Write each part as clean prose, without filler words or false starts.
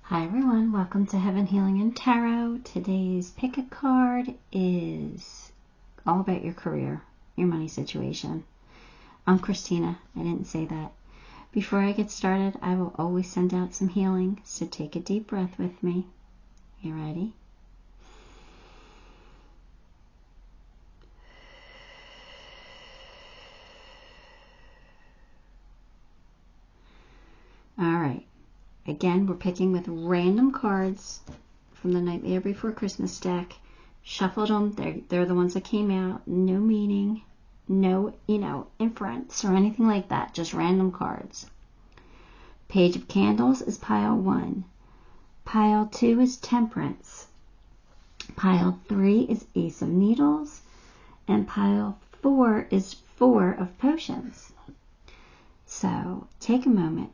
Hi everyone, welcome to Heaven Healing and Tarot. Today's pick a card is all about your career, your money situation. I'm Christina, I didn't say that. Before I get started, I will always send out some healing, so take a deep breath with me. You ready? Alright. Again, we're picking with random cards from the Nightmare Before Christmas deck. Shuffled them. They're the ones that came out. No meaning, no, inference or anything like that. Just random cards. Page of Candles is pile 1. Pile 2 is Temperance. Pile 3 is Ace of Needles. And pile 4 is 4 of Potions. So, take a moment.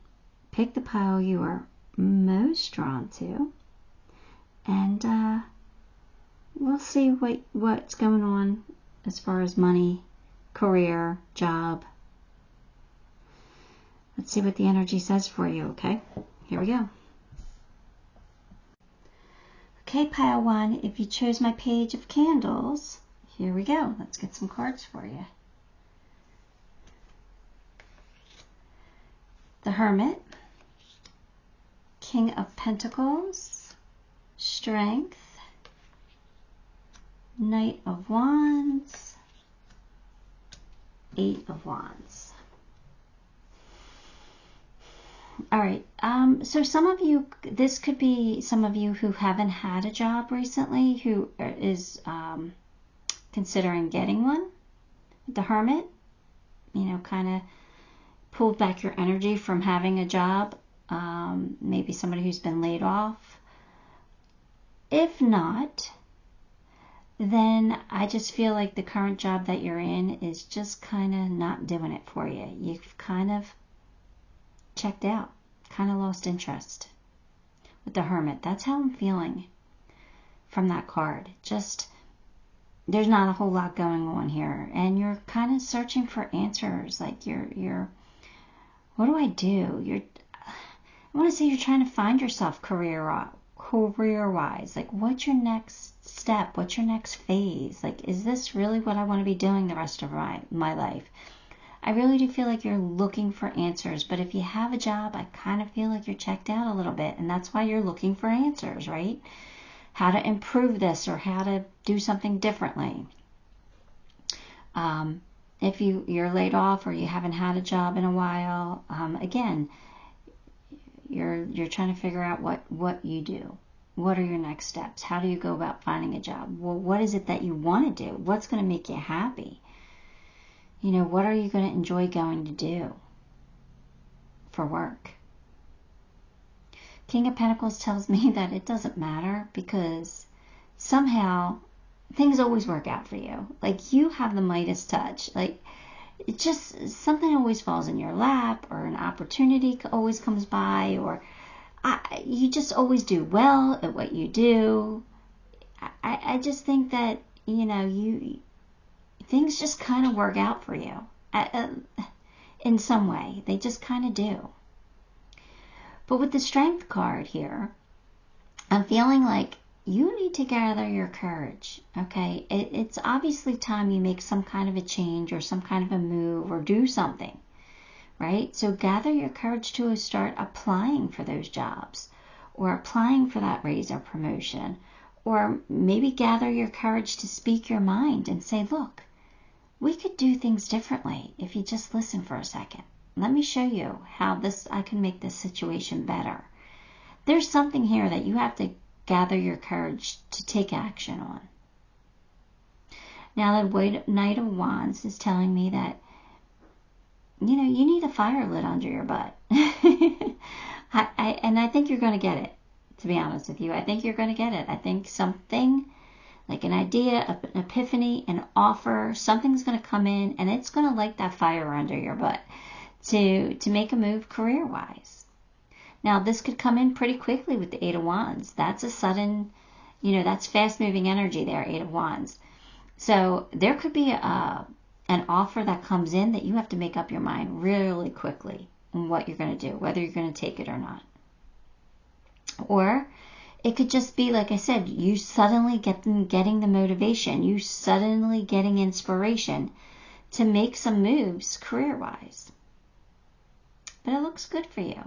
Pick the pile you are most drawn to, and we'll see what's going on as far as money, career, job. Let's see what the energy says for you, okay? Here we go. Okay, pile 1, if you chose my Page of Candles, here we go. Let's get some cards for you. The Hermit, King of Pentacles, Strength, Knight of Wands, 8 of Wands. All right, so some of you, this could be some of you who haven't had a job recently, who is considering getting one. The Hermit, kind of pulled back your energy from having a job. Maybe somebody who's been laid off. If not, then I just feel like the current job that you're in is just kind of not doing it for you. You've kind of checked out, kind of lost interest with the Hermit. That's how I'm feeling from that card. Just, there's not a whole lot going on here, and you're kind of searching for answers. Like you're what do I do? I want to say you're trying to find yourself career-wise. Like, what's your next step? What's your next phase? Like, is this really what I want to be doing the rest of my life? I really do feel like you're looking for answers. But if you have a job, I kind of feel like you're checked out a little bit. And that's why you're looking for answers, right? How to improve this or how to do something differently. If you're laid off or you haven't had a job in a while, again, you're trying to figure out what you do. What are your next steps? How do you go about finding a job? Well, what is it that you want to do? What's going to make you happy? What are you going to enjoy going to do for work? King of Pentacles tells me that it doesn't matter because somehow things always work out for you. Like, you have the Midas touch. Like, it just, something always falls in your lap, or an opportunity always comes by, or you just always do well at what you do. I just think that, things just kind of work out for you in some way. They just kind of do. But with the Strength card here, I'm feeling like you need to gather your courage, okay? It's obviously time you make some kind of a change or some kind of a move or do something, right? So gather your courage to start applying for those jobs or applying for that raise or promotion, or maybe gather your courage to speak your mind and say, look, we could do things differently if you just listen for a second. Let me show you how I can make this situation better. There's something here that you have to gather your courage to take action on. Now, the Knight of Wands is telling me that, you need a fire lit under your butt. And I think you're going to get it, to be honest with you. I think you're going to get it. I think something like an idea, an epiphany, an offer, something's going to come in and it's going to light that fire under your butt to make a move career-wise. Now, this could come in pretty quickly with the 8 of Wands. That's a sudden, that's fast-moving energy there, 8 of Wands. So there could be an offer that comes in that you have to make up your mind really quickly on what you're going to do, whether you're going to take it or not. Or it could just be, like I said, you suddenly getting the motivation, you suddenly getting inspiration to make some moves career-wise. But it looks good for you.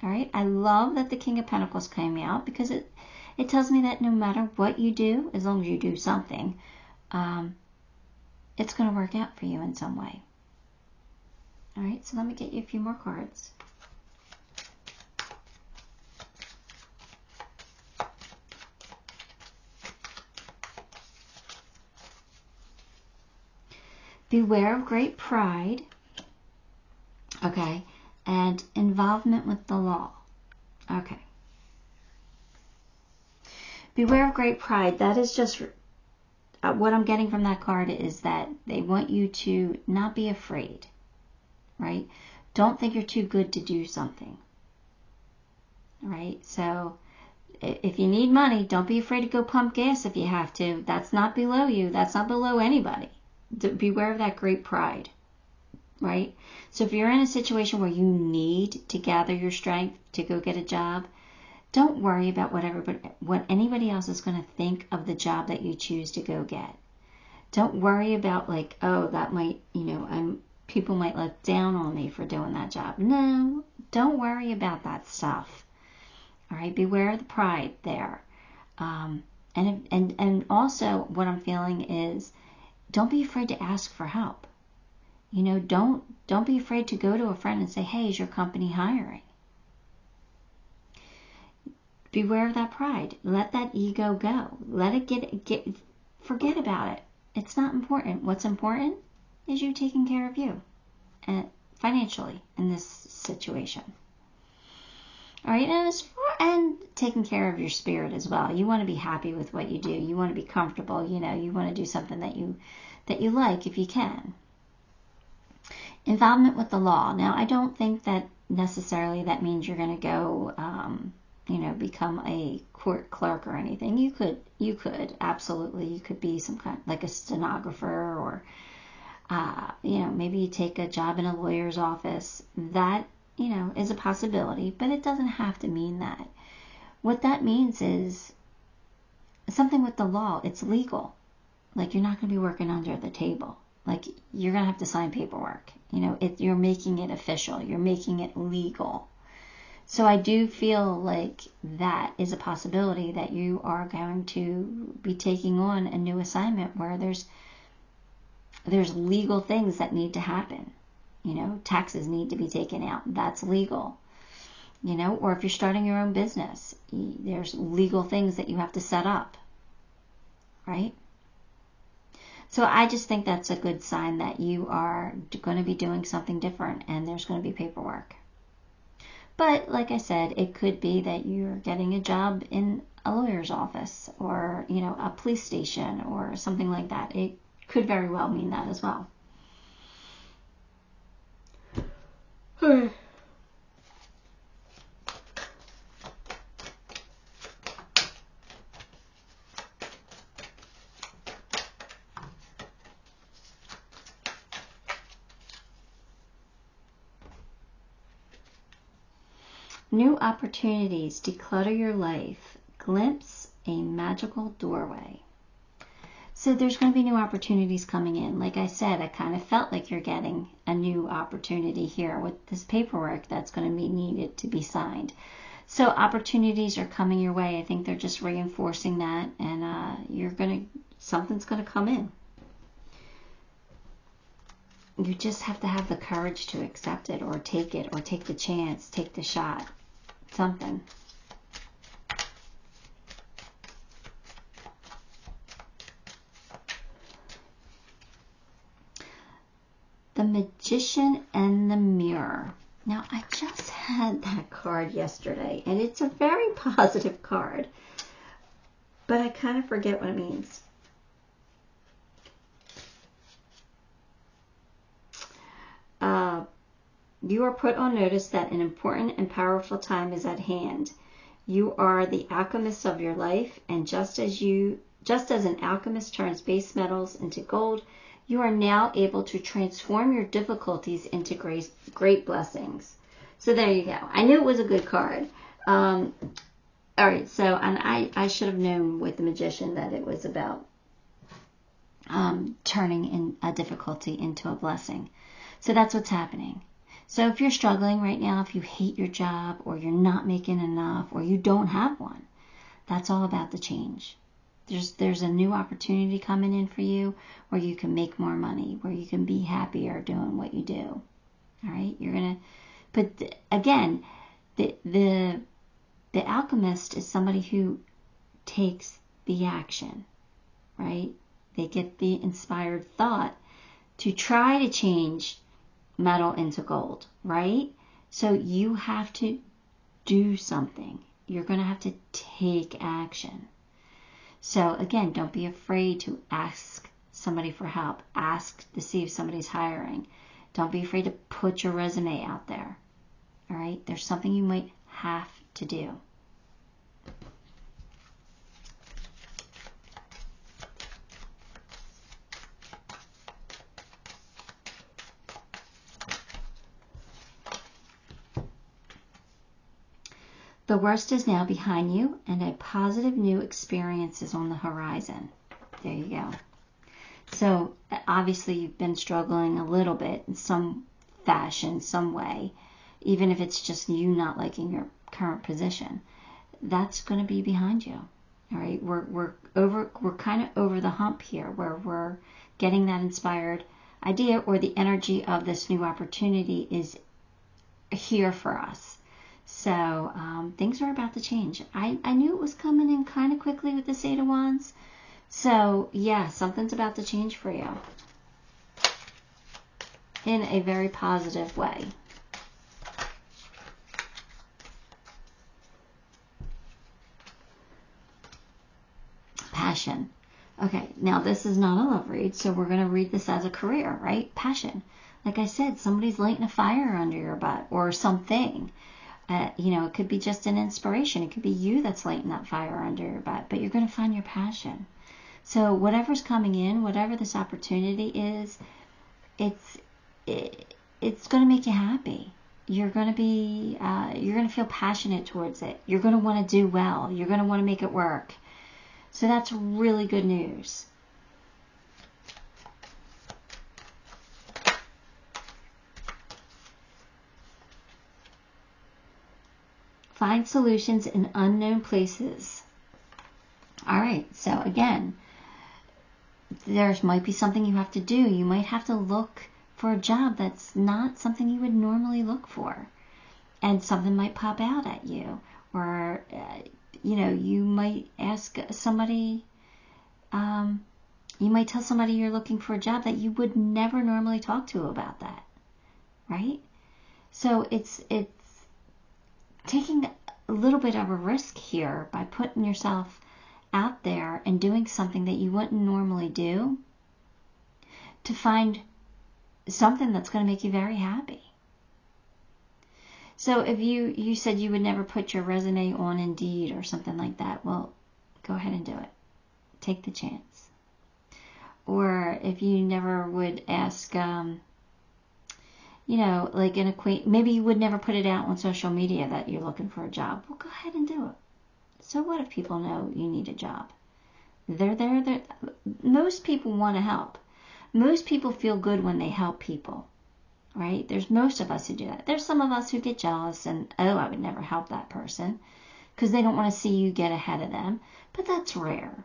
All right? I love that the King of Pentacles came out, because it tells me that no matter what you do, as long as you do something, it's going to work out for you in some way. All right? So let me get you a few more cards. Beware of great pride, okay, and involvement with the law, okay. Beware of great pride, that is just, what I'm getting from that card is that they want you to not be afraid, right? Don't think you're too good to do something, right? So if you need money, don't be afraid to go pump gas if you have to. That's not below you. That's not below anybody. Beware of that great pride, right? So if you're in a situation where you need to gather your strength to go get a job, don't worry about what anybody else is going to think of the job that you choose to go get. Don't worry about, like, oh, that might, people might look down on me for doing that job. No, don't worry about that stuff. All right, beware of the pride there. And also what I'm feeling is, don't be afraid to ask for help. Don't be afraid to go to a friend and say, hey, is your company hiring? Beware of that pride. Let that ego go. Let it forget about it. It's not important. What's important is you taking care of you financially in this situation. All right, and taking care of your spirit as well. You want to be happy with what you do. You want to be comfortable. You want to do something that you like if you can. Involvement with the law. Now, I don't think that necessarily that means you're going to go, become a court clerk or anything. You could absolutely. You could be some kind, like a stenographer, or maybe you take a job in a lawyer's office. That is a possibility, but it doesn't have to mean that. What that means is something with the law. It's legal. Like, you're not going to be working under the table. Like, you're going to have to sign paperwork. You're making it official. You're making it legal. So I do feel like that is a possibility, that you are going to be taking on a new assignment where there's legal things that need to happen. Taxes need to be taken out. That's legal. Or if you're starting your own business, there's legal things that you have to set up, right? So I just think that's a good sign that you are going to be doing something different, and there's going to be paperwork. But like I said, it could be that you're getting a job in a lawyer's office, or, a police station, or something like that. It could very well mean that as well. New opportunities, declutter your life, glimpse a magical doorway. So there's going to be new opportunities coming in. Like I said, I kind of felt like you're getting a new opportunity here with this paperwork that's going to be needed to be signed. So opportunities are coming your way. I think they're just reinforcing that, and something's going to come in. You just have to have the courage to accept it, or take the chance, take the shot. Something. The Magician and the Mirror. Now, I just had that card yesterday, and it's a very positive card, but I kind of forget what it means. You are put on notice that an important and powerful time is at hand. You are the alchemist of your life, and just as an alchemist turns base metals into gold, you are now able to transform your difficulties into great blessings. So there you go. I knew it was a good card. All right, so, and I should have known with the Magician that it was about turning in a difficulty into a blessing. So that's what's happening. So if you're struggling right now, if you hate your job, or you're not making enough, or you don't have one, that's all about the change. There's a new opportunity coming in for you where you can make more money, where you can be happier doing what you do. All right, you're gonna. But again, the alchemist is somebody who takes the action, right? They get the inspired thought to try to change metal into gold, right? So you have to do something. You're going to have to take action. So again, don't be afraid to ask somebody for help. Ask to see if somebody's hiring. Don't be afraid to put your resume out there. All right? There's something you might have to do. The worst is now behind you, and a positive new experience is on the horizon. There you go. So obviously you've been struggling a little bit in some fashion, some way, even if it's just you not liking your current position. That's going to be behind you. All right, we're kind of over the hump here, where we're getting that inspired idea, or the energy of this new opportunity is here for us. So things are about to change. I knew it was coming in kind of quickly with this Eight of Wands. So yeah, something's about to change for you in a very positive way. Passion. Okay, now this is not a love read, so we're going to read this as a career, right? Passion. Like I said, somebody's lighting a fire under your butt or something. It could be just an inspiration. It could be you that's lighting that fire under your butt, but you're going to find your passion. So whatever's coming in, whatever this opportunity is, it's going to make you happy. You're going to feel passionate towards it. You're going to want to do well. You're going to want to make it work. So that's really good news. Find solutions in unknown places. All right, so again, there might be something you have to do. You might have to look for a job that's not something you would normally look for. And something might pop out at you. Or, you might ask somebody, you might tell somebody you're looking for a job that you would never normally talk to about that. Right? So it's taking a little bit of a risk here by putting yourself out there and doing something that you wouldn't normally do to find something that's going to make you very happy. So if you said you would never put your resume on Indeed or something like that, well, go ahead and do it. Take the chance. Or if you never would ask, like an acquaintance, maybe you would never put it out on social media that you're looking for a job. Well, go ahead and do it. So what if people know you need a job? They're there. Most people want to help. Most people feel good when they help people, right? There's most of us who do that. There's some of us who get jealous and, I would never help that person because they don't want to see you get ahead of them. But that's rare.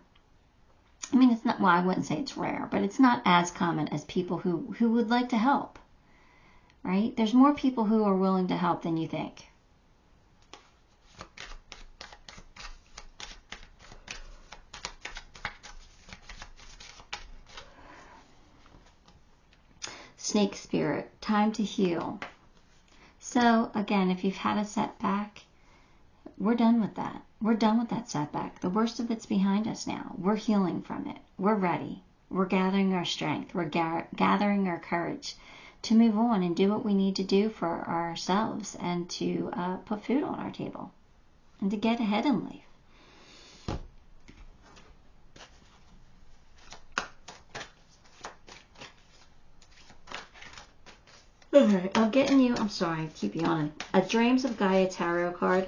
I mean, it's not, well, I wouldn't say it's rare, but it's not as common as people who would like to help, right? There's more people who are willing to help than you think. Snake spirit, time to heal. So again, if you've had a setback, we're done with that. We're done with that setback. The worst of it's behind us now. We're healing from it. We're ready. We're gathering our strength. We're gathering our courage to move on and do what we need to do for ourselves and to put food on our table and to get ahead in life. Okay, I'm getting you, I'm sorry, I keep yawning. A Dreams of Gaia Tarot card.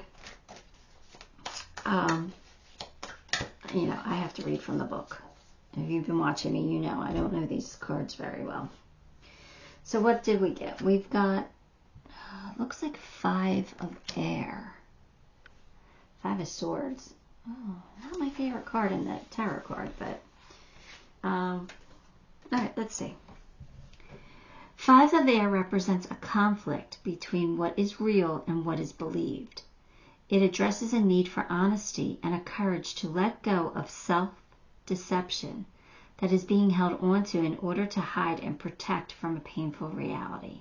You know, I have to read from the book. If you've been watching me, you know I don't know these cards very well. So what did we get? We've got, looks like 5 of air. 5 of swords. Oh, not my favorite card in the tarot card, but, all right, let's see. 5 of air represents a conflict between what is real and what is believed. It addresses a need for honesty and a courage to let go of self-deception that is being held onto in order to hide and protect from a painful reality.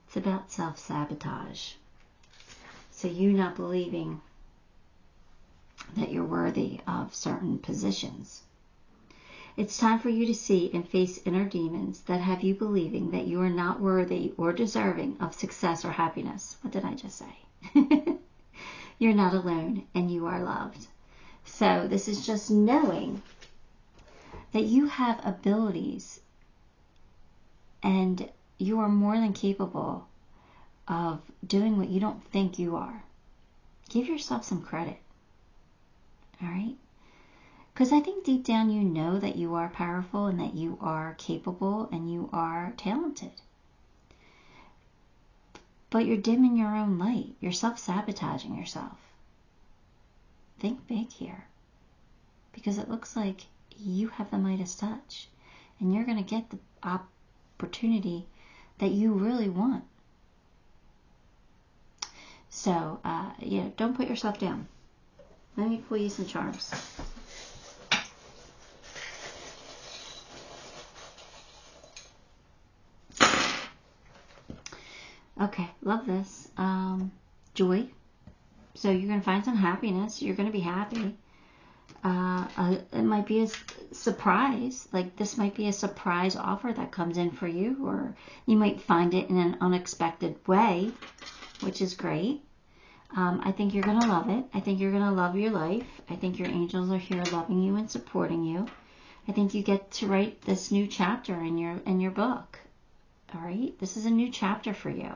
It's about self-sabotage. So you not believing that you're worthy of certain positions. It's time for you to see and face inner demons that have you believing that you are not worthy or deserving of success or happiness. What did I just say? You're not alone and you are loved. So this is just knowing that you have abilities and you are more than capable of doing what you don't think you are. Give yourself some credit. All right? Because I think deep down you know that you are powerful and that you are capable and you are talented. But you're dimming your own light. You're self-sabotaging yourself. Think big here. Because it looks like you have the Midas touch. And you're going to get the opportunity that you really want. So, yeah, don't put yourself down. Let me pull you some charms. Okay, love this. Joy. So you're going to find some happiness. You're going to be happy. It might be a surprise. Like this might be a surprise offer that comes in for you. Or you might find it in an unexpected way, which is great. I think you're going to love it. I think you're going to love your life. I think your angels are here loving you and supporting you. I think you get to write this new chapter in your book. All right? This is a new chapter for you.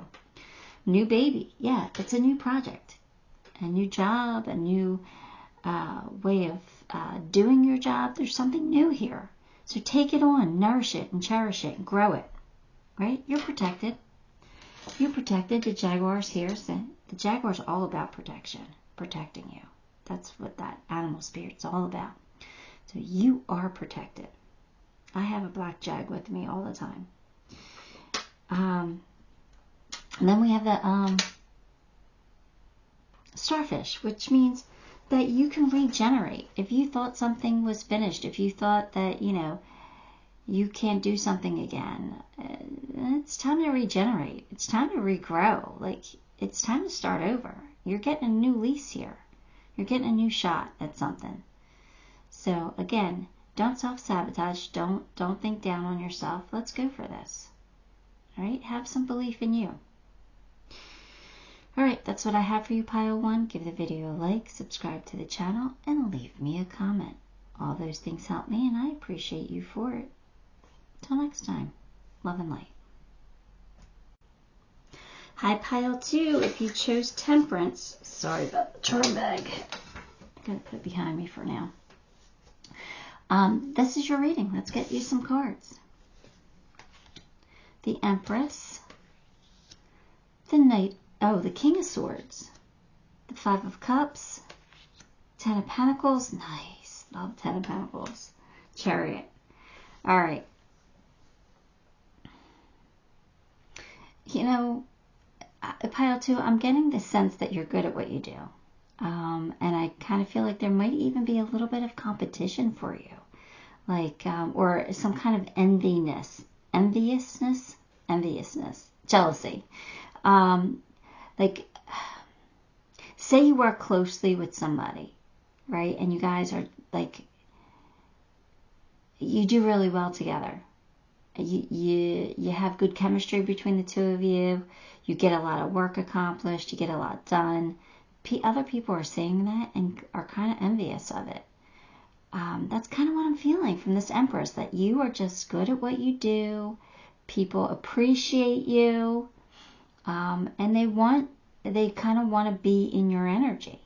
New baby. Yeah, it's a new project. A new job, a new way of doing your job. There's something new here. So take it on, nourish it, and cherish it, and grow it. Right? You're protected. You're protected. The Jaguar's here. So the Jaguar's all about protection, protecting you. That's what that animal spirit's all about. So you are protected. I have a black Jag with me all the time. And then we have the Starfish, which means that you can regenerate. If you thought something was finished, if you thought that, you know, you can't do something again, it's time to regenerate. It's time to regrow. Like, it's time to start over. You're getting a new lease here. You're getting a new shot at something. So, again, don't self-sabotage. Don't think down on yourself. Let's go for this. All right? Have some belief in you. All right, that's what I have for you, Pile 1. Give the video a like, subscribe to the channel, and leave me a comment. All those things help me, and I appreciate you for it. Till next time, love and light. Hi, Pile 2. If you chose Temperance, sorry about the charm bag. I'm going to put it behind me for now. This is your reading. Let's get you some cards. The Empress, the Knight, the King of Swords, the 5 of Cups, 10 of Pentacles, nice, love 10 of Pentacles, Chariot. All right. You know, Pile 2, I'm getting the sense that you're good at what you do. And I kind of feel like there might even be a little bit of competition for you. Like, or some kind of enviousness, jealousy. Like, say you work closely with somebody, right? And you guys are like, you do really well together. You have good chemistry between the two of you. You get a lot of work accomplished. You get a lot done. Other people are seeing that and are kind of envious of it. That's kind of what I'm feeling from this Empress, that you are just good at what you do. People appreciate you. And they kind of want to be in your energy.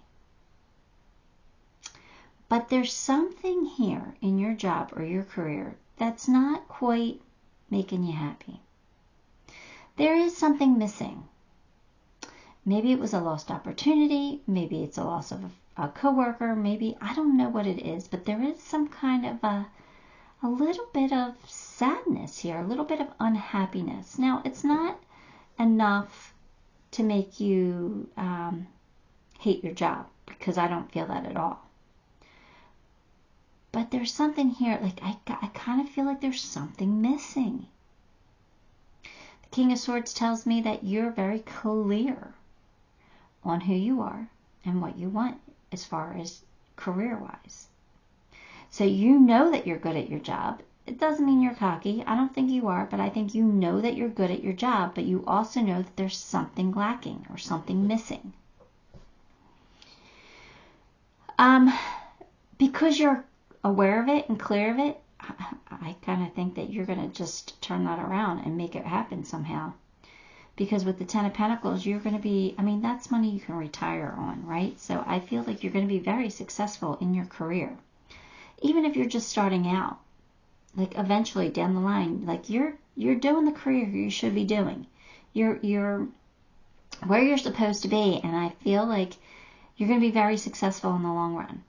But there's something here in your job or your career that's not quite making you happy. There is something missing. Maybe it was a lost opportunity. Maybe it's a loss of a coworker. Maybe, I don't know what it is, but there is some kind of a little bit of sadness here, a little bit of unhappiness. Now, it's not enough to make you hate your job, because I don't feel that at all. But there's something here, like I kind of feel like there's something missing. The King of Swords tells me that you're very clear on who you are and what you want as far as career-wise. So you know that you're good at your job. It doesn't mean you're cocky. I don't think you are, but I think you know that you're good at your job, but you also know that there's something lacking or something missing. Because you're aware of it and clear of it, I kind of think that you're going to just turn that around and make it happen somehow. Because with the Ten of Pentacles, you're going to be, I mean, that's money you can retire on, right? So I feel like you're going to be very successful in your career. Even if you're just starting out, like eventually down the line, like you're doing the career you should be doing. You're where you're supposed to be, and I feel like you're going to be very successful in the long run,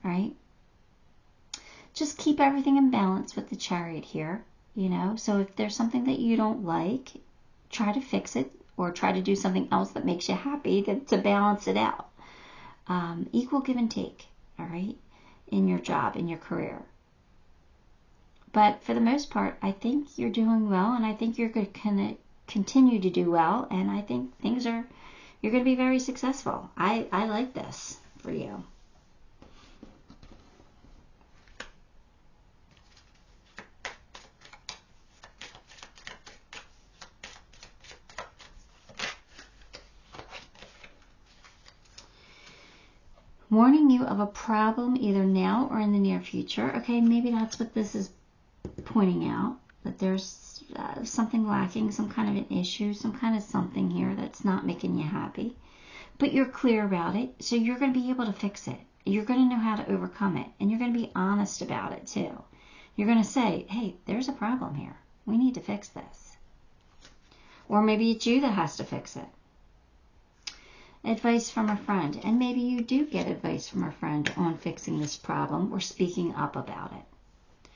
right? Just keep everything in balance with the Chariot here, you know? So if there's something that you don't like, try to fix it, or try to do something else that makes you happy to balance it out. Equal give and take, all right, in your job, in your career. But for the most part, I think you're doing well, and I think you're going to continue to do well, and I think you're going to be very successful. I like this for you. Warning you of a problem either now or in the near future. Okay, maybe that's what this is pointing out, that there's something lacking, some kind of an issue, some kind of something here that's not making you happy. But you're clear about it, so you're going to be able to fix it. You're going to know how to overcome it, and you're going to be honest about it too. You're going to say, hey, there's a problem here. We need to fix this. Or maybe it's you that has to fix it. Advice from a friend, and maybe you do get advice from a friend on fixing this problem or speaking up about it.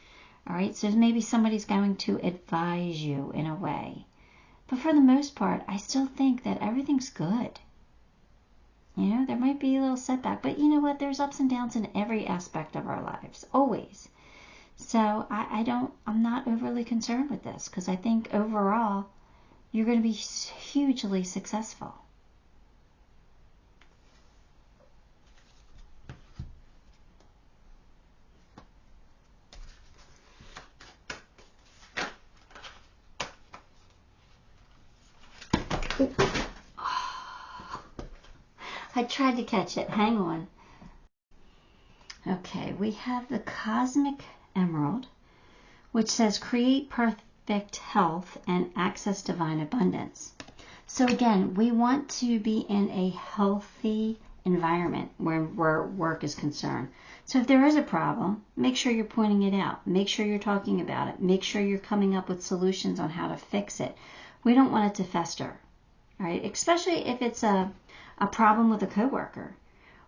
All right, so maybe somebody's going to advise you in a way. But for the most part, I still think that everything's good. You know, there might be a little setback, but you know what? There's ups and downs in every aspect of our lives, always. So I'm not overly concerned with this, because I think overall, you're going to be hugely successful. I tried to catch it. Hang on. Okay, we have the Cosmic Emerald, which says create perfect health and access divine abundance. So again, we want to be in a healthy environment where work is concerned. So if there is a problem, make sure you're pointing it out. Make sure you're talking about it. Make sure you're coming up with solutions on how to fix it. We don't want it to fester, right? Especially if it's a problem with a coworker.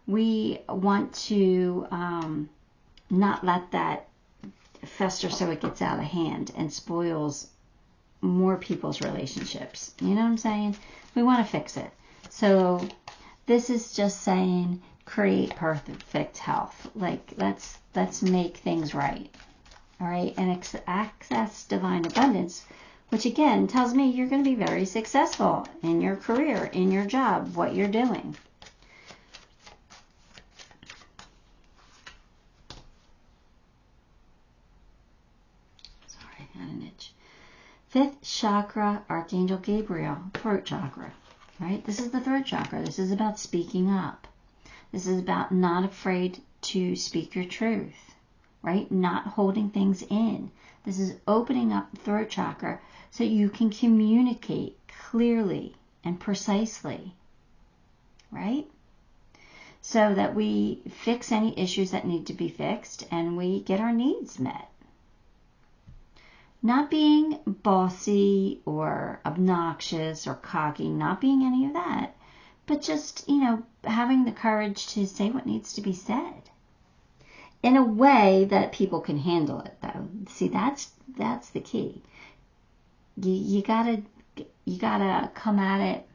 We want to not let that fester so it gets out of hand and spoils more people's relationships. You know what I'm saying? We want to fix it. So this is just saying create perfect health. Like let's make things right. All right, and access divine abundance, which again tells me you're going to be very successful in your career, in your job, what you're doing. Sorry, I had an itch. Fifth chakra, Archangel Gabriel, throat chakra, right? This is the throat chakra. This is about speaking up. This is about not afraid to speak your truth, right? Not holding things in. This is opening up the throat chakra so you can communicate clearly and precisely, right? So so that we fix any issues that need to be fixed and we get our needs met. Not being bossy or obnoxious or cocky, not being any of that, but just, having the courage to say what needs to be said in a way that people can handle it, though. See, that's the key. You gotta come at it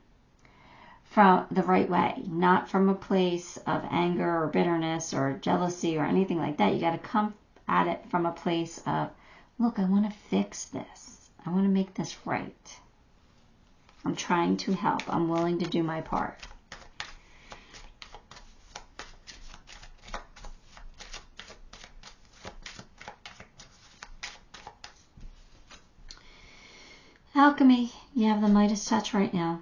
from the right way, not from a place of anger or bitterness or jealousy or anything like that. You got to come at it from a place of, look, I want to fix this. I want to make this right. I'm trying to help. I'm willing to do my part. Alchemy, you have the Midas touch right now.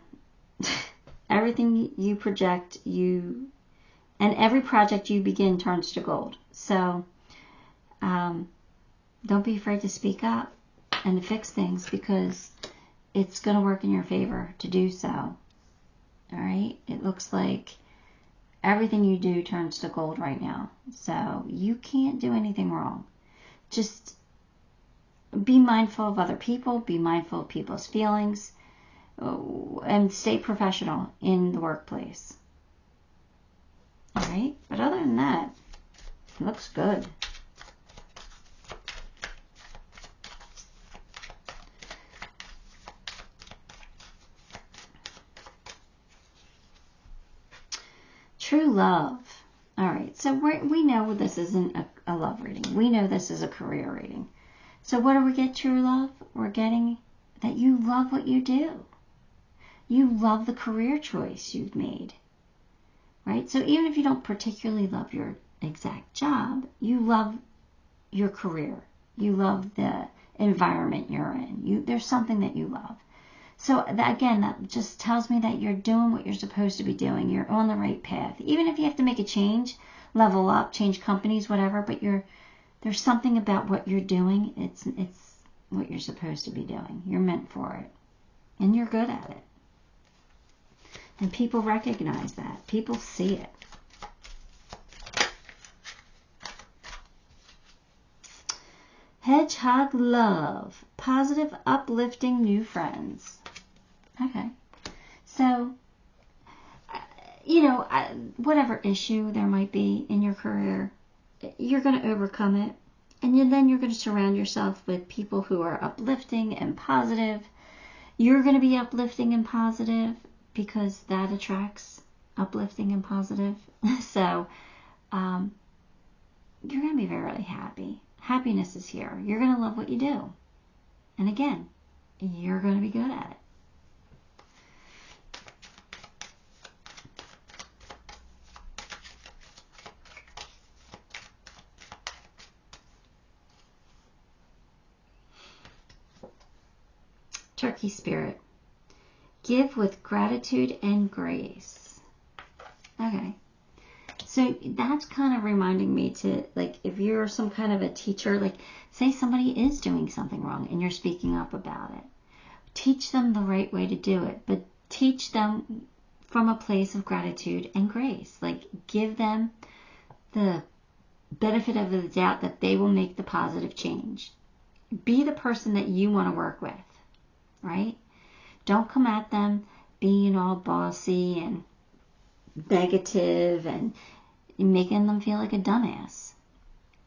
Everything you project, and every project you begin turns to gold. So, don't be afraid to speak up and to fix things, because it's going to work in your favor to do so. All right? It looks like everything you do turns to gold right now. So, you can't do anything wrong. Just be mindful of other people. Be mindful of people's feelings. And stay professional in the workplace. All right? But other than that, it looks good. True love. All right. So we know this isn't a love reading. We know this is a career reading. So what do we get, true love? We're getting that you love what you do. You love the career choice you've made, right? So even if you don't particularly love your exact job, you love your career. You love the environment you're in. There's something that you love. So that just tells me that you're doing what you're supposed to be doing. You're on the right path. Even if you have to make a change, level up, change companies, whatever, but there's something about what you're doing. It's what you're supposed to be doing. You're meant for it. And you're good at it. And people recognize that. People see it. Hedgehog love. Positive, uplifting new friends. Okay. So, whatever issue there might be in your career, you're going to overcome it. And then you're going to surround yourself with people who are uplifting and positive. You're going to be uplifting and positive, because that attracts uplifting and positive. So, you're going to be very happy. Happiness is here. You're going to love what you do. And again, you're going to be good at it. Turkey spirit. Give with gratitude and grace. Okay. So that's kind of reminding me to, if you're some kind of a teacher, say somebody is doing something wrong and you're speaking up about it. Teach them the right way to do it, but teach them from a place of gratitude and grace. Give them the benefit of the doubt that they will make the positive change. Be the person that you want to work with, right? Don't come at them being all bossy and negative and making them feel like a dumbass,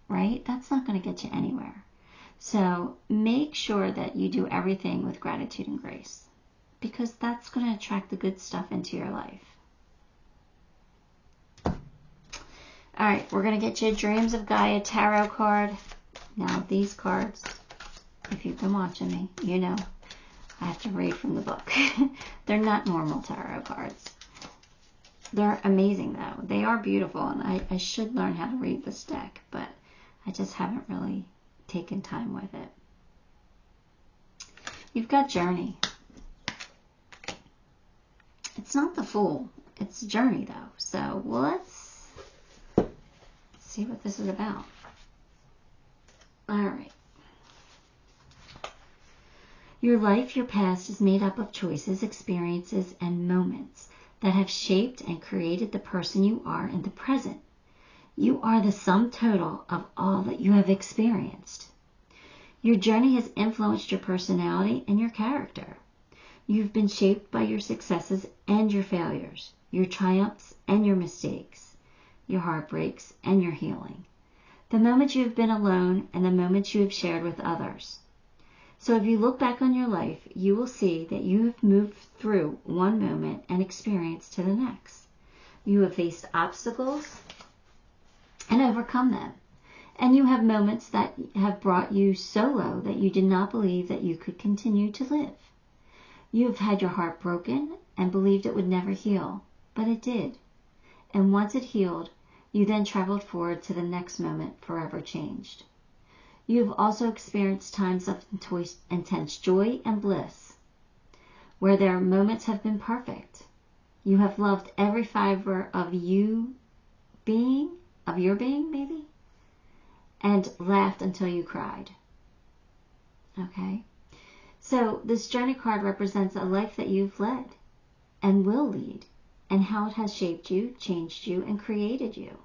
right? That's not going to get you anywhere. So make sure that you do everything with gratitude and grace, because that's going to attract the good stuff into your life. All right, we're going to get you a Dreams of Gaia tarot card. Now, these cards, if you've been watching me, you know I have to read from the book. They're not normal tarot cards. They're amazing, though. They are beautiful, and I should learn how to read this deck, but I just haven't really taken time with it. You've got Journey. It's not the Fool. It's Journey, though. So, let's see what this is about. All right. Your life, your past, is made up of choices, experiences, and moments that have shaped and created the person you are in the present. You are the sum total of all that you have experienced. Your journey has influenced your personality and your character. You've been shaped by your successes and your failures, your triumphs and your mistakes, your heartbreaks and your healing, the moments you have been alone and the moments you have shared with others. So if you look back on your life, you will see that you have moved through one moment and experience to the next. You have faced obstacles and overcome them. And you have moments that have brought you so low that you did not believe that you could continue to live. You have had your heart broken and believed it would never heal, but it did. And once it healed, you then traveled forward to the next moment, forever changed. You have also experienced times of intense joy and bliss, where their moments have been perfect. You have loved every fiber of your being, maybe, and laughed until you cried. Okay? So this journey card represents a life that you've led and will lead, and how it has shaped you, changed you, and created you,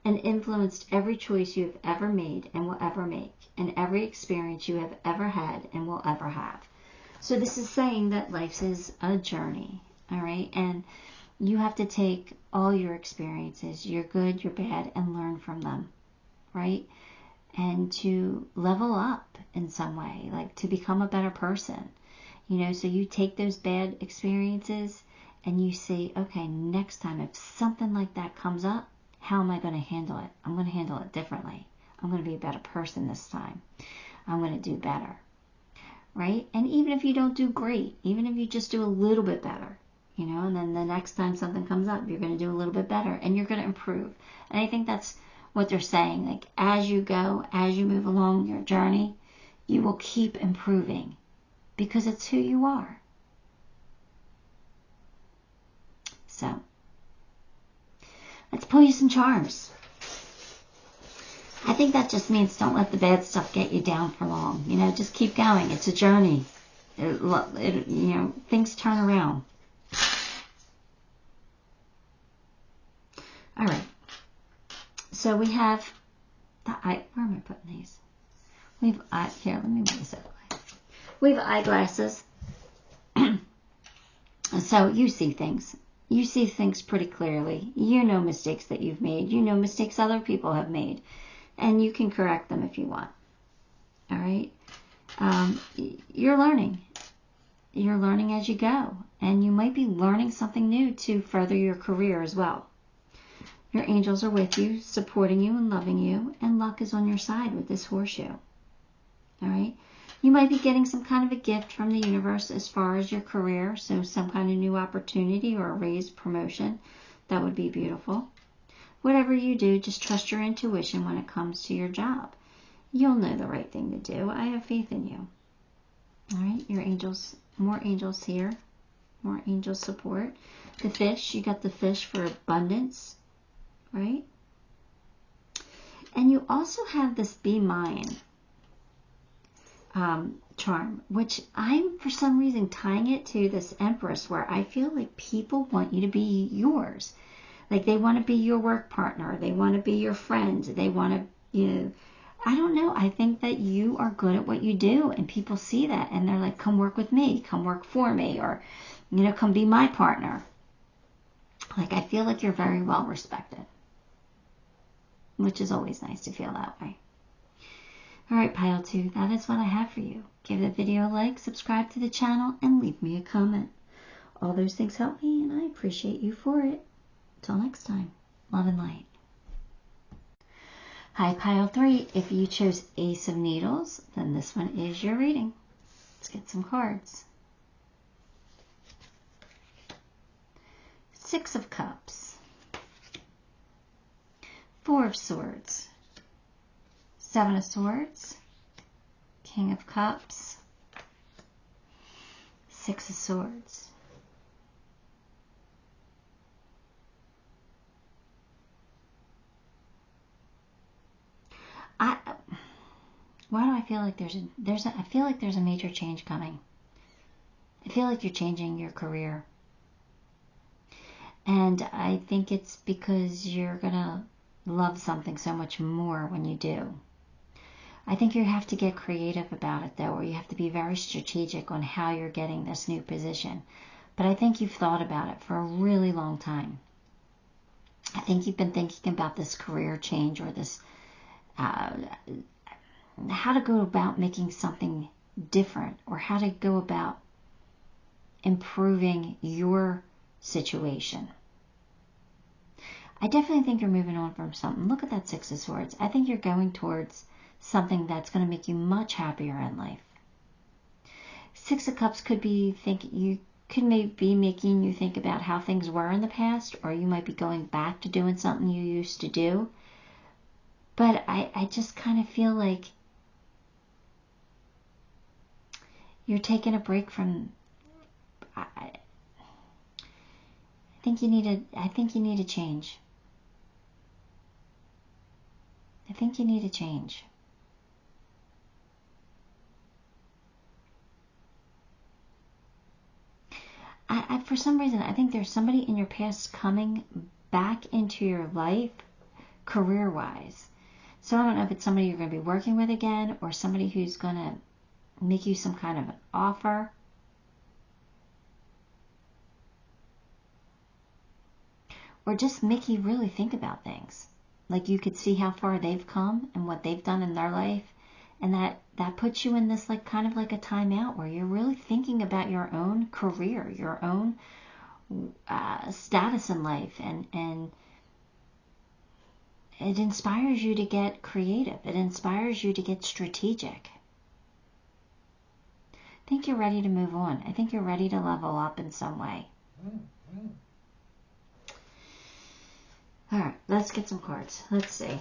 and influenced every choice you have ever made and will ever make, and every experience you have ever had and will ever have. So this is saying that life is a journey, all right? And you have to take all your experiences, your good, your bad, and learn from them, right? And to level up in some way, like to become a better person. So you take those bad experiences and you say, okay, next time if something like that comes up, how am I going to handle it? I'm going to handle it differently. I'm going to be a better person this time. I'm going to do better, right? And even if you don't do great, even if you just do a little bit better, and then the next time something comes up, you're going to do a little bit better and you're going to improve. And I think that's what they're saying. Like, as you go, as you move along your journey, you will keep improving because it's who you are. So, let's pull you some charms. I think that just means don't let the bad stuff get you down for long. Just keep going. It's a journey. Things turn around. All right. So we have where am I putting these? Here, let me move this out. We have eyeglasses. So you see things. You see things pretty clearly. You know mistakes that you've made. You know mistakes other people have made. And you can correct them if you want. All right? You're learning. You're learning as you go. And you might be learning something new to further your career as well. Your angels are with you, supporting you and loving you. And luck is on your side with this horseshoe. All right? You might be getting some kind of a gift from the universe as far as your career. So some kind of new opportunity or a raised promotion. That would be beautiful. Whatever you do, just trust your intuition when it comes to your job. You'll know the right thing to do. I have faith in you. All right, your angels, more angels here. More angel support. The fish, you got the fish for abundance, right? And you also have this Be Mine charm, which I'm for some reason tying it to this Empress, where I feel like people want you to be yours. Like they want to be your work partner. They want to be your friend. They want to, I don't know. I think that you are good at what you do. And people see that. And they're like, come work with me. Come work for me. Or, come be my partner. Like, I feel like you're very well respected. Which is always nice to feel that way. All right, Pile 2. That is what I have for you. Give the video a like, subscribe to the channel, and leave me a comment. All those things help me, and I appreciate you for it. Till next time, love and light. Hi, Pile 3. If you chose Ace of Needles, then this one is your reading. Let's get some cards. Six of Cups. Four of Swords. Seven of Swords. King of Cups. Six of Swords. Why do I feel like I feel like there's a major change coming. I feel like you're changing your career. And I think it's because you're going to love something so much more when you do. I think you have to get creative about it, though, or you have to be very strategic on how you're getting this new position. But I think you've thought about it for a really long time. I think you've been thinking about this career change, or this, how to go about making something different, or how to go about improving your situation. I definitely think you're moving on from something. Look at that Six of Swords. I think you're going towards something that's going to make you much happier in life. Six of Cups could be maybe making you think about how things were in the past, or you might be going back to doing something you used to do. But I just kind of feel like you're taking a break from. I think you need a change. I think you need a change. For some reason, I think there's somebody in your past coming back into your life career-wise. So I don't know if it's somebody you're going to be working with again, or somebody who's going to make you some kind of an offer. Or just make you really think about things. Like you could see how far they've come and what they've done in their life. And that puts you in this like kind of like a timeout where you're really thinking about your own career, your own status in life. And it inspires you to get creative. It inspires you to get strategic. I think you're ready to move on. I think you're ready to level up in some way. All right, let's get some cards. Let's see.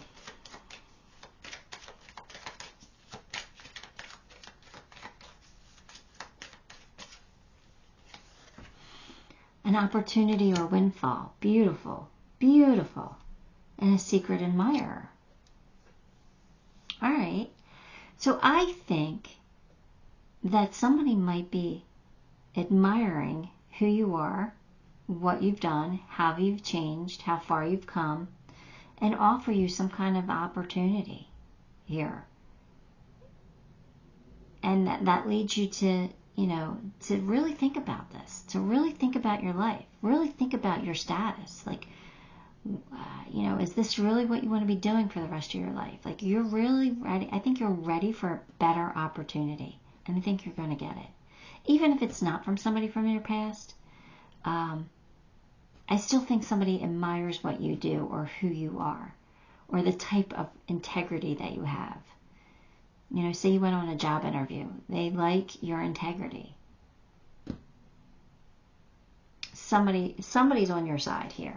An opportunity or windfall. Beautiful, beautiful. And a secret admirer. All right. So I think that somebody might be admiring who you are, what you've done, how you've changed, how far you've come, and offer you some kind of opportunity here. And that leads you to, to really think about this, to really think about your life, really think about your status. Like, is this really what you want to be doing for the rest of your life? Like, you're really ready. I think you're ready for a better opportunity, and I think you're going to get it. Even if it's not from somebody from your past, I still think somebody admires what you do or who you are or the type of integrity that you have. Say you went on a job interview. They like your integrity. Somebody's on your side here.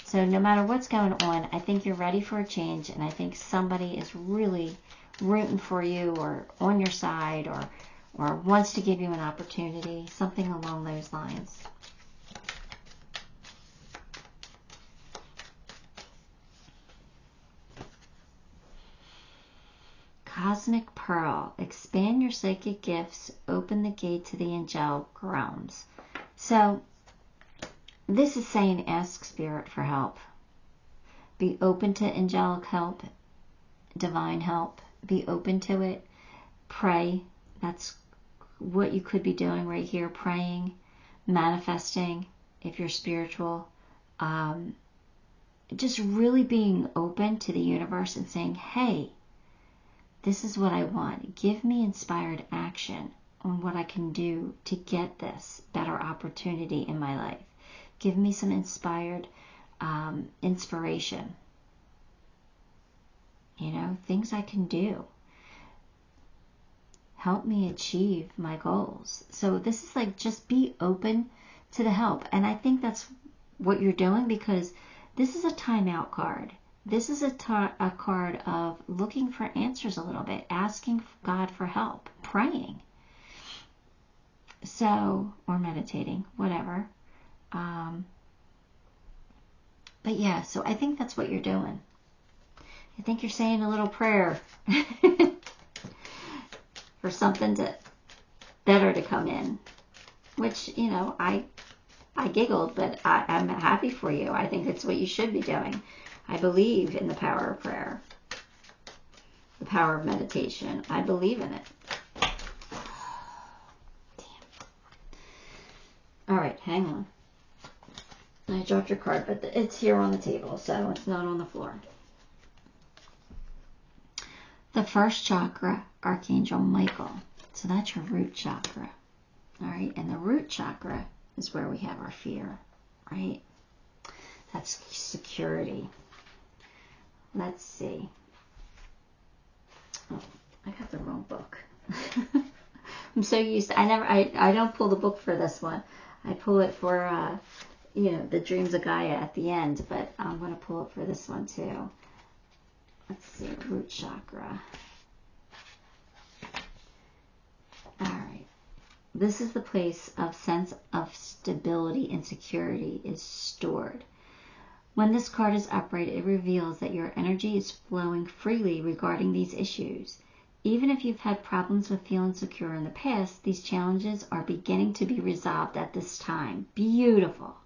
So no matter what's going on, I think you're ready for a change, and I think somebody is really rooting for you or on your side or wants to give you an opportunity, something along those lines. Cosmic Pearl. Expand your psychic gifts. Open the gate to the angelic realms. So this is saying ask Spirit for help. Be open to angelic help, divine help. Be open to it. Pray. That's what you could be doing right here. Praying, manifesting, if you're spiritual. Just really being open to the universe and saying, hey, this is what I want. Give me inspired action on what I can do to get this better opportunity in my life. Give me some inspired inspiration. Things I can do. Help me achieve my goals. So this is like, just be open to the help. And I think that's what you're doing, because this is a timeout card. This is a card of looking for answers a little bit, asking God for help, praying. So, or meditating, whatever. But yeah, so I think that's what you're doing. I think you're saying a little prayer for something better to come in, which, I I giggled, but I'm happy for you. I think it's what you should be doing. I believe in the power of prayer, the power of meditation. I believe in it. Damn. All right, hang on. I dropped your card, but it's here on the table, so it's not on the floor. The first chakra, Archangel Michael. So that's your root chakra. All right, and the root chakra is where we have our fear, right? That's security. Let's see. Oh, I got the wrong book. I'm so used to, I don't pull the book for this one. I pull it for, you know, the Dreams of Gaia at the end, but I'm going to pull it for this one too. Let's see, root chakra. All right. This is the place of sense of stability and security is stored. When this card is upright, it reveals that your energy is flowing freely regarding these issues. Even if you've had problems with feeling secure in the past, these challenges are beginning to be resolved at this time. Beautiful.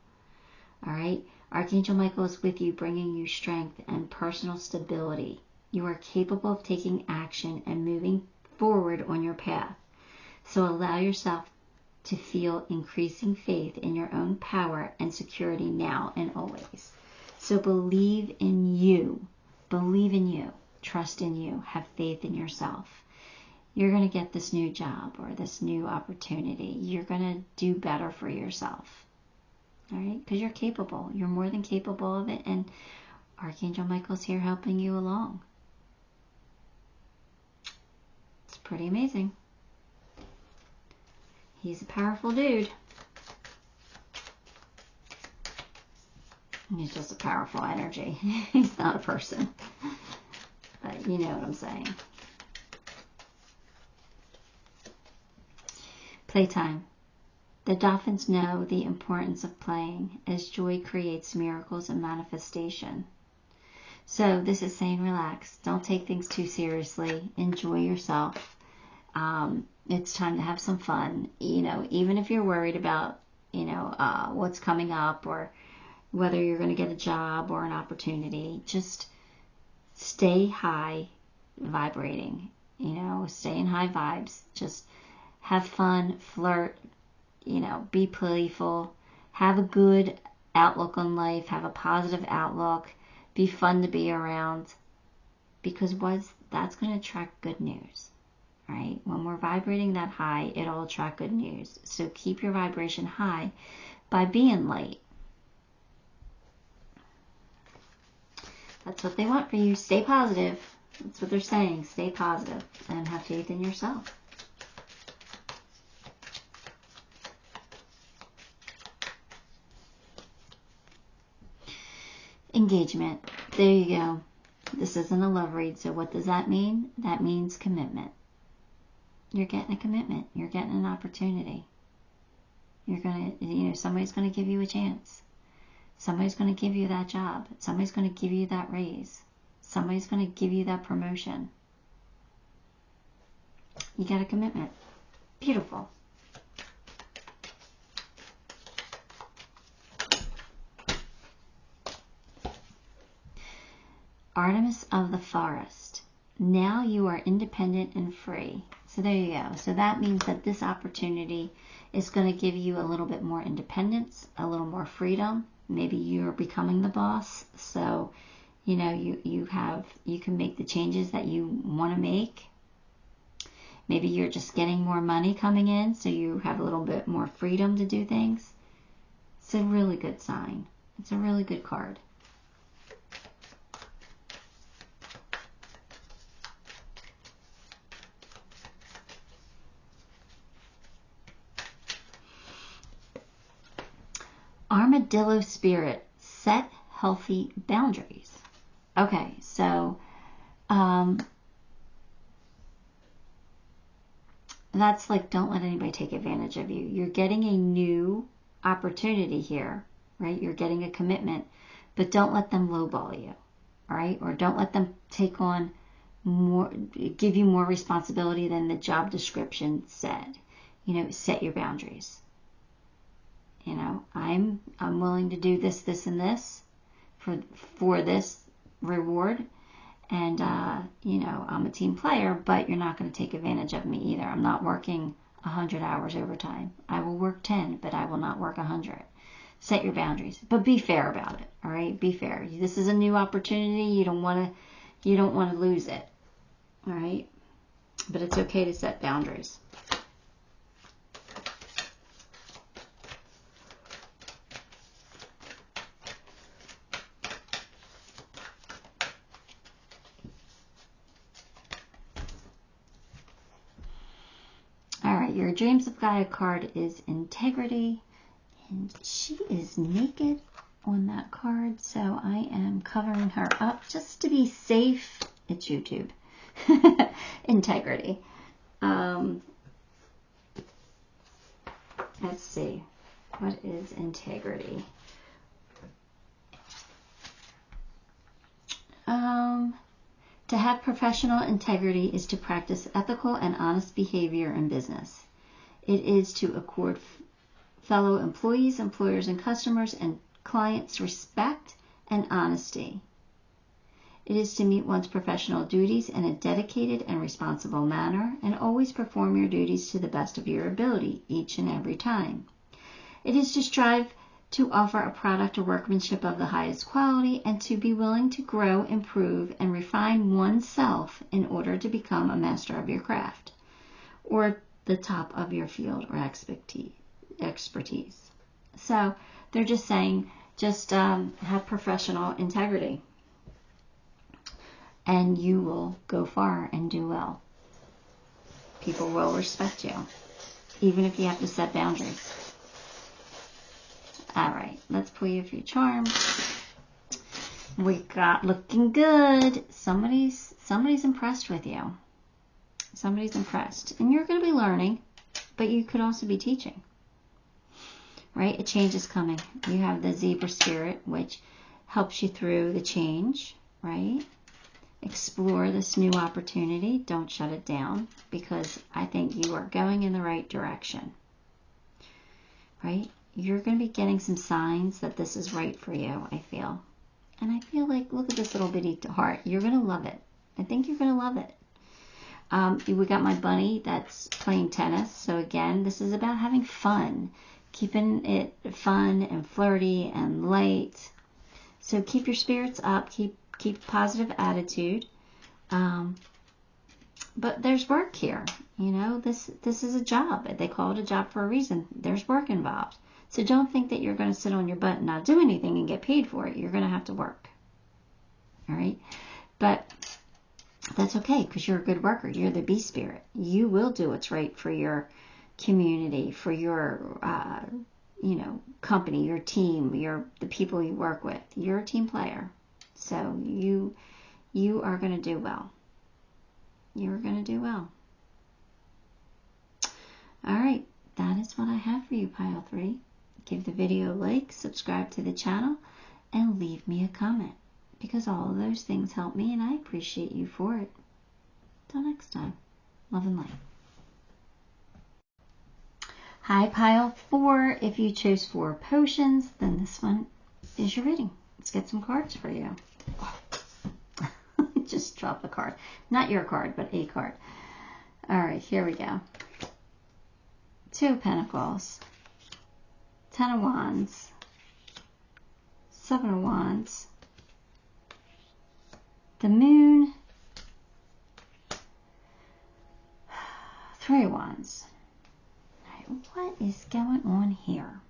All right. Archangel Michael is with you, bringing you strength and personal stability. You are capable of taking action and moving forward on your path. So allow yourself to feel increasing faith in your own power and security now and always. So believe in you. Believe in you. Trust in you. Have faith in yourself. You're going to get this new job or this new opportunity. You're going to do better for yourself. All right? Because you're capable. You're more than capable of it. And Archangel Michael's here helping you along. It's pretty amazing. He's a powerful dude. He's just a powerful energy. He's not a person. But you know what I'm saying. Playtime. The dolphins know the importance of playing as joy creates miracles and manifestation. So this is saying relax. Don't take things too seriously. Enjoy yourself. It's time to have some fun. You know, even if you're worried about, you know, what's coming up or whether you're going to get a job or an opportunity, just stay high vibrating, you know, stay in high vibes. Just have fun, flirt, you know, be playful, have a good outlook on life, have a positive outlook, be fun to be around, because that's going to attract good news. Right? When we're vibrating that high, it'll attract good news. So keep your vibration high by being light. That's what they want for you. Stay positive. That's what they're saying. Stay positive and have faith in yourself. Engagement. There you go. This isn't a love read, so what does that mean? That means commitment. You're getting a commitment. You're getting an opportunity. You're going to, you know, somebody's going to give you a chance. Somebody's going to give you that job. Somebody's going to give you that raise. Somebody's going to give you that promotion. You got a commitment. Beautiful. Artemis of the Forest. Now you are independent and free. So there you go. So that means that this opportunity is going to give you a little bit more independence, a little more freedom. Maybe you're becoming the boss. So, you know, you can make the changes that you want to make. Maybe you're just getting more money coming in, so you have a little bit more freedom to do things. It's a really good sign. It's a really good card. Armadillo spirit, set healthy boundaries. Okay, so that's like, don't let anybody take advantage of you. You're getting a new opportunity here, right? You're getting a commitment, but don't let them lowball you, all right? Or don't let them take on more, give you more responsibility than the job description said. You know, set your boundaries. You know, I'm willing to do this, this, and this for this reward. And, you know, I'm a team player, but you're not going to take advantage of me either. I'm not working 100 hours overtime. I will work 10, but I will not work 100. Set your boundaries, but be fair about it. All right, be fair. This is a new opportunity. You don't want to lose it. All right, but it's okay to set boundaries. All right, your Dreams of Gaia card is Integrity. And she is naked on that card, so I am covering her up just to be safe. It's YouTube. Integrity. Let's see. What is integrity? To have professional integrity is to practice ethical and honest behavior in business. It is to accord fellow employees, employers, and customers and clients respect and honesty. It is to meet one's professional duties in a dedicated and responsible manner and always perform your duties to the best of your ability each and every time. It is to strive to offer a product or workmanship of the highest quality and to be willing to grow, improve, and refine oneself in order to become a master of your craft or the top of your field or expertise. So they're just saying, just have professional integrity and you will go far and do well. People will respect you, even if you have to set boundaries. All right, let's pull you a few charms. We got looking good. Somebody's impressed with you. Somebody's impressed. And you're going to be learning, but you could also be teaching. Right? A change is coming. You have the zebra spirit, which helps you through the change, right? Explore this new opportunity. Don't shut it down, because I think you are going in the right direction. Right? You're going to be getting some signs that this is right for you, I feel. And I feel like, look at this little bitty heart. You're going to love it. I think you're going to love it. We got my bunny that's playing tennis. So again, this is about having fun. Keeping it fun and flirty and light. So keep your spirits up. Keep positive attitude. But there's work here. You know, this is a job. They call it a job for a reason. There's work involved. So don't think that you're going to sit on your butt and not do anything and get paid for it. You're going to have to work. All right? But that's okay, because you're a good worker. You're the bee spirit. You will do what's right for your community, for your, company, your team, the people you work with. You're a team player. So you are going to do well. You're going to do well. All right. That is what I have for you, Pile 3. Give the video a like, subscribe to the channel, and leave me a comment, because all of those things help me, and I appreciate you for it. Till next time, love and light. Hi, Pile 4. If you chose 4 potions, then this one is your reading. Let's get some cards for you. Just drop the card. Not your card, but a card. All right, here we go. 2 of Pentacles, 10 of Wands, 7 of Wands, the Moon, 3 of Wands. All right, what is going on here?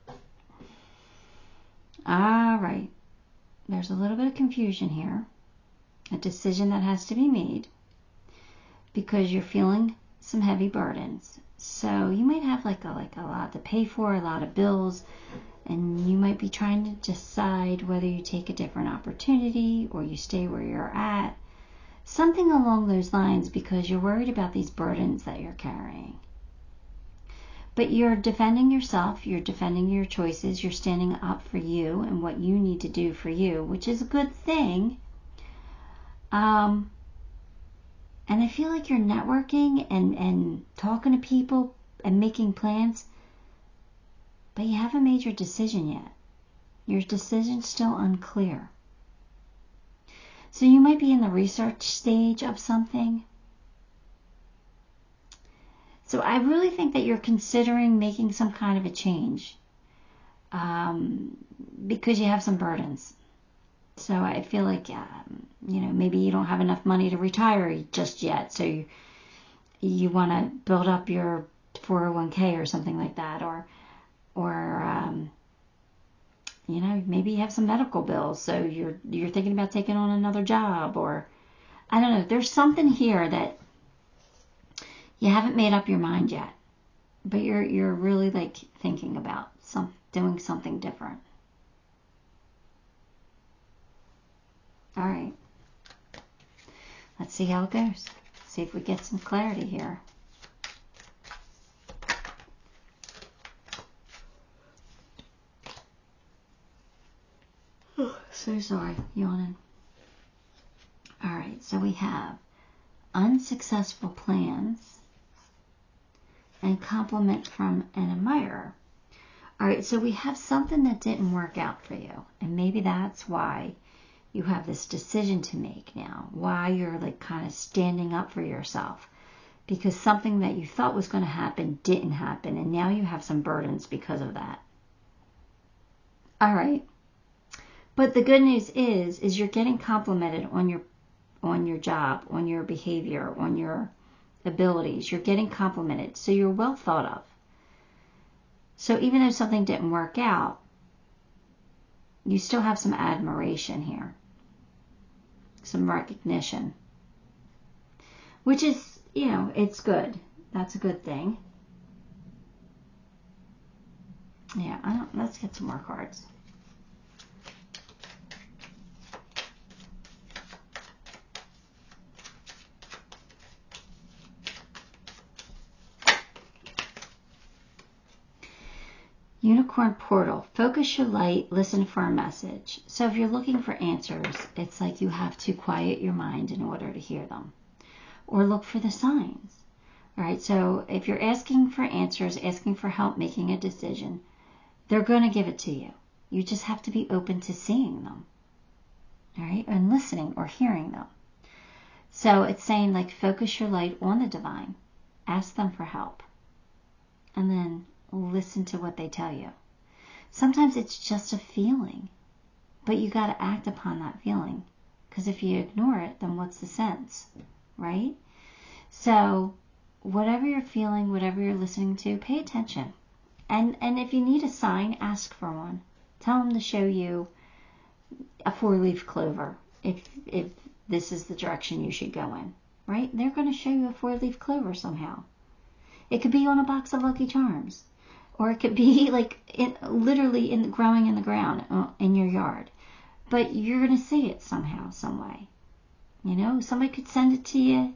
All right, there's a little bit of confusion here. A decision that has to be made because you're feeling some heavy burdens. So you might have like a lot to pay for, a lot of bills, and you might be trying to decide whether you take a different opportunity or you stay where you're at. Something along those lines, because you're worried about these burdens that you're carrying. But you're defending yourself, you're defending your choices, you're standing up for you and what you need to do for you, which is a good thing. And I feel like you're networking and talking to people and making plans. but you haven't made your decision yet. Your decision's still unclear. So you might be in the research stage of something. So I really think that you're considering making some kind of a change because you have some burdens. So I feel like, maybe you don't have enough money to retire just yet. So you want to build up your 401k or something like that. Or maybe you have some medical bills. So you're thinking about taking on another job, or I don't know. There's something here that you haven't made up your mind yet, but you're really like thinking about doing something different. All right. Let's see how it goes. See if we get some clarity here. Oh, so sorry, yawning. All right, so we have unsuccessful plans and compliment from an admirer. All right, so we have something that didn't work out for you, and maybe that's why you have this decision to make now, why you're like kind of standing up for yourself, because something that you thought was going to happen didn't happen, and now you have some burdens because of that. All right, but the good news is you're getting complimented on your job, on your behavior, on your abilities. You're getting complimented, so you're well thought of. So even though something didn't work out, you still have some admiration here, some recognition, which is, it's good. That's a good thing. Yeah, let's get some more cards. Unicorn portal. Focus your light. Listen for a message. So if you're looking for answers, it's like you have to quiet your mind in order to hear them. Or look for the signs. All right, so if you're asking for answers, asking for help making a decision, they're going to give it to you. You just have to be open to seeing them. All right, and listening or hearing them. So it's saying like focus your light on the divine. Ask them for help. And then listen to what they tell you. Sometimes it's just a feeling, but you got to act upon that feeling, because if you ignore it, then what's the sense, right? So whatever you're feeling, whatever you're listening to, pay attention. And if you need a sign, ask for one. Tell them to show you a 4-leaf clover if this is the direction you should go in, right? They're going to show you a 4-leaf clover somehow. It could be on a box of Lucky Charms. Or it could be like literally growing in the ground in your yard. But you're going to see it somehow, some way. Somebody could send it to you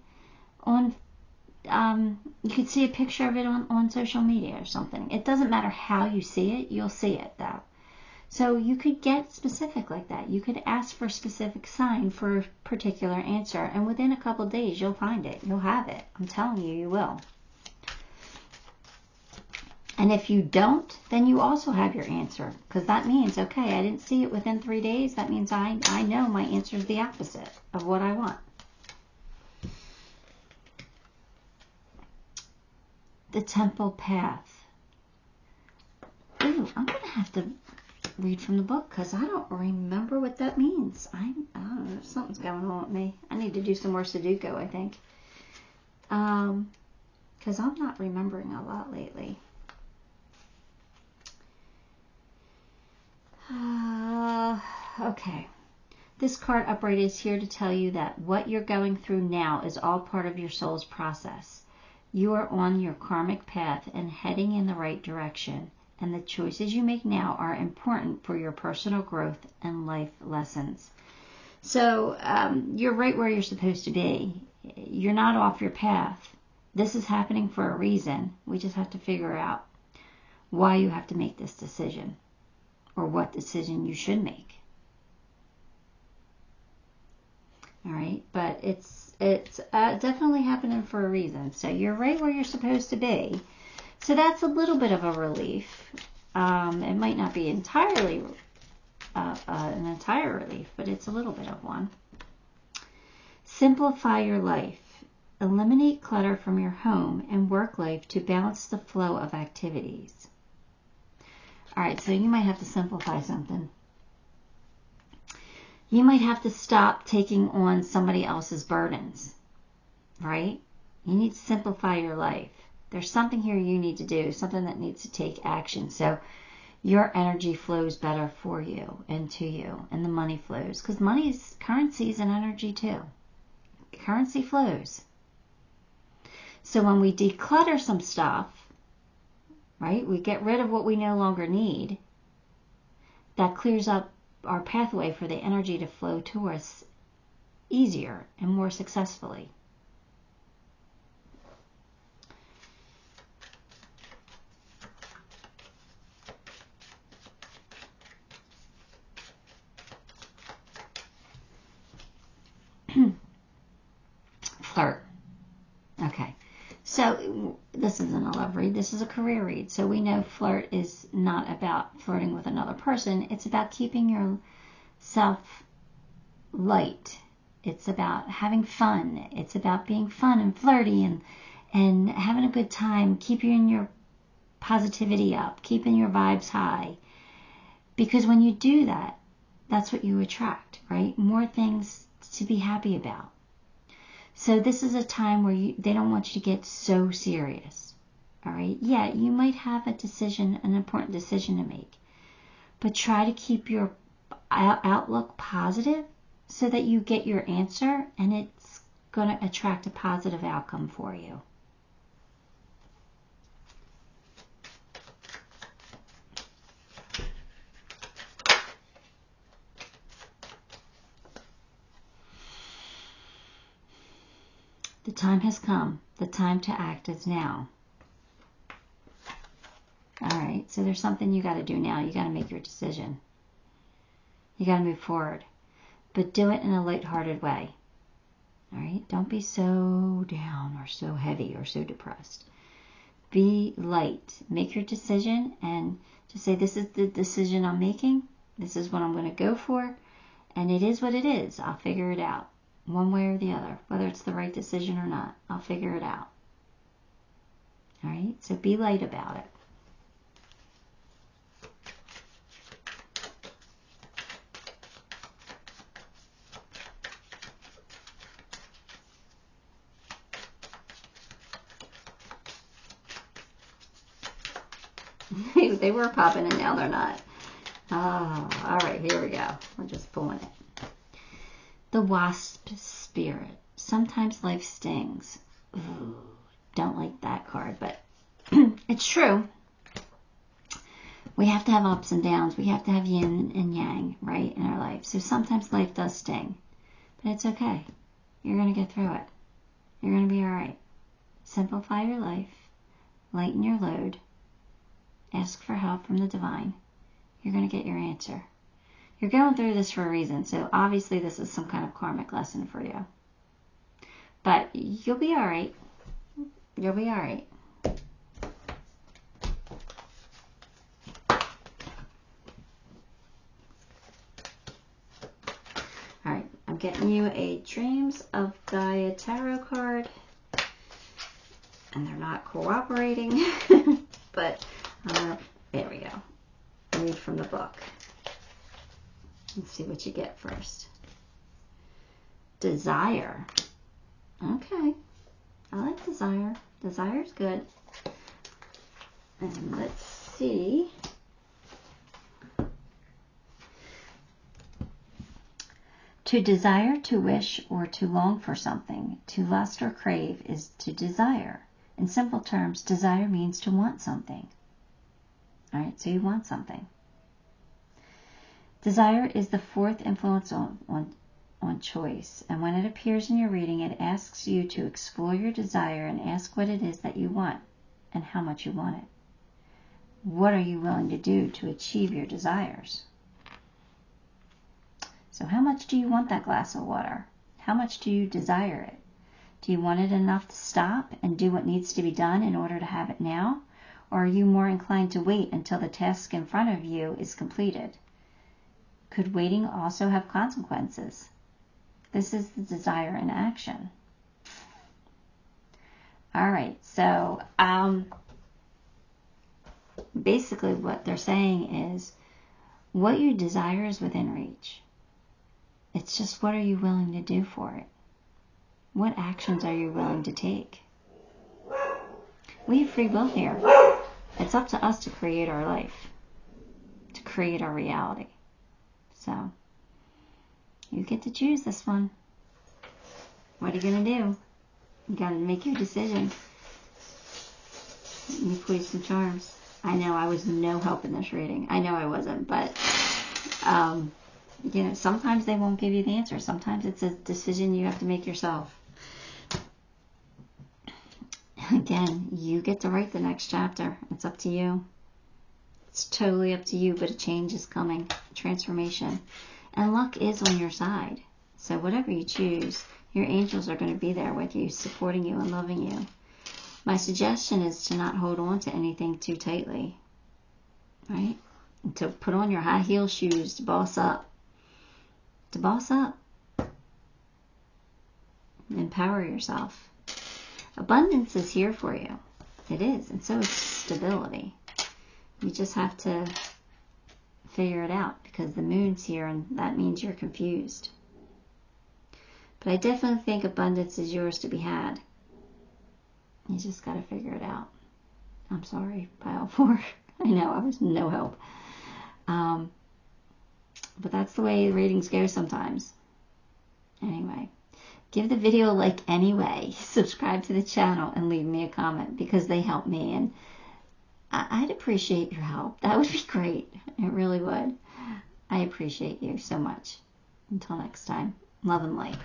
on, you could see a picture of it on social media or something. It doesn't matter how you see it, you'll see it though. So you could get specific like that. You could ask for a specific sign for a particular answer, and within a couple of days you'll find it. You'll have it. I'm telling you, you will. And if you don't, then you also have your answer. Because that means, okay, I didn't see it within 3 days. That means I know my answer is the opposite of what I want. The Temple Path. Ooh, I'm going to have to read from the book because I don't remember what that means. I don't know, something's going on with me. I need to do some more Sudoku, I think. Because I'm not remembering a lot lately. Okay. This card upright is here to tell you that what you're going through now is all part of your soul's process. You are on your karmic path and heading in the right direction, and the choices you make now are important for your personal growth and life lessons. So you're right where you're supposed to be. You're not off your path. This is happening for a reason. We just have to figure out why you have to make this decision, or what decision you should make. All right, but it's definitely happening for a reason. So you're right where you're supposed to be. So that's a little bit of a relief. It might not be entirely an entire relief, but it's a little bit of one. Simplify your life. Eliminate clutter from your home and work life to balance the flow of activities. All right, so you might have to simplify something. You might have to stop taking on somebody else's burdens, right? You need to simplify your life. There's something here you need to do, something that needs to take action. So your energy flows better for you and to you, and the money flows. Because currency is an energy too. Currency flows. So when we declutter some stuff, right, we get rid of what we no longer need, that clears up our pathway for the energy to flow to us easier and more successfully. Flirt. Okay. So this isn't a love read, this is a career read. So we know flirt is not about flirting with another person. It's about keeping yourself light. It's about having fun. It's about being fun and flirty and having a good time, keeping your positivity up, keeping your vibes high. Because when you do that, that's what you attract, right? More things to be happy about. So this is a time where they don't want you to get so serious, all right? Yeah, you might have an important decision to make, but try to keep your outlook positive so that you get your answer and it's going to attract a positive outcome for you. The time has come. The time to act is now. All right, so there's something you got to do now. You got to make your decision. You got to move forward, but do it in a lighthearted way. All right, don't be so down or so heavy or so depressed. Be light. Make your decision and just say, this is the decision I'm making. This is what I'm going to go for, and it is what it is. I'll figure it out. One way or the other, whether it's the right decision or not, I'll figure it out. All right, so be light about it. They were popping and now they're not. Oh, all right, here we go. We're just pulling it. The wasp spirit. Sometimes life stings. Ooh, don't like that card, but it's true. We have to have ups and downs. We have to have yin and yang, right, in our life. So sometimes life does sting, but it's okay. You're going to get through it. You're going to be all right. Simplify your life. Lighten your load. Ask for help from the divine. You're going to get your answer. You're going through this for a reason, so obviously this is some kind of karmic lesson for you. But you'll be all right. You'll be all right. All right, I'm getting you a Dreams of Gaia Tarot card. And they're not cooperating, but there we go. Read from the book. Let's see what you get first. Desire. Okay. I like desire. Desire's good. And let's see. To desire, to wish, or to long for something, to lust or crave is to desire. In simple terms, desire means to want something. All right, so you want something. Desire is the fourth influence on choice, and when it appears in your reading, it asks you to explore your desire and ask what it is that you want and how much you want it. What are you willing to do to achieve your desires? So how much do you want that glass of water? How much do you desire it? Do you want it enough to stop and do what needs to be done in order to have it now? Or are you more inclined to wait until the task in front of you is completed? Could waiting also have consequences? This is the desire in action. All right, so basically what they're saying is what you desire is within reach. It's just what are you willing to do for it? What actions are you willing to take? We have free will here. It's up to us to create our life, to create our reality. So, you get to choose this one. What are you going to do? You got to make your decision. Let me pull you some charms. I know I was no help in this reading. I know I wasn't, but, you know, sometimes they won't give you the answer. Sometimes it's a decision you have to make yourself. Again, you get to write the next chapter. It's up to you. It's totally up to you, but a change is coming. Transformation. And luck is on your side. So whatever you choose, your angels are going to be there with you, supporting you and loving you. My suggestion is to not hold on to anything too tightly. Right? And to put on your high heel shoes to boss up. To boss up. Empower yourself. Abundance is here for you. It is. And so is stability. You just have to figure it out because the moon's here and that means you're confused. But I definitely think abundance is yours to be had. You just got to figure it out. I'm sorry, pile 4. I know, I was no help. But that's the way readings go sometimes. Anyway. Give the video a like anyway. Subscribe to the channel and leave me a comment because they help me. And I'd appreciate your help. That would be great. It really would. I appreciate you so much. Until next time. Love and light.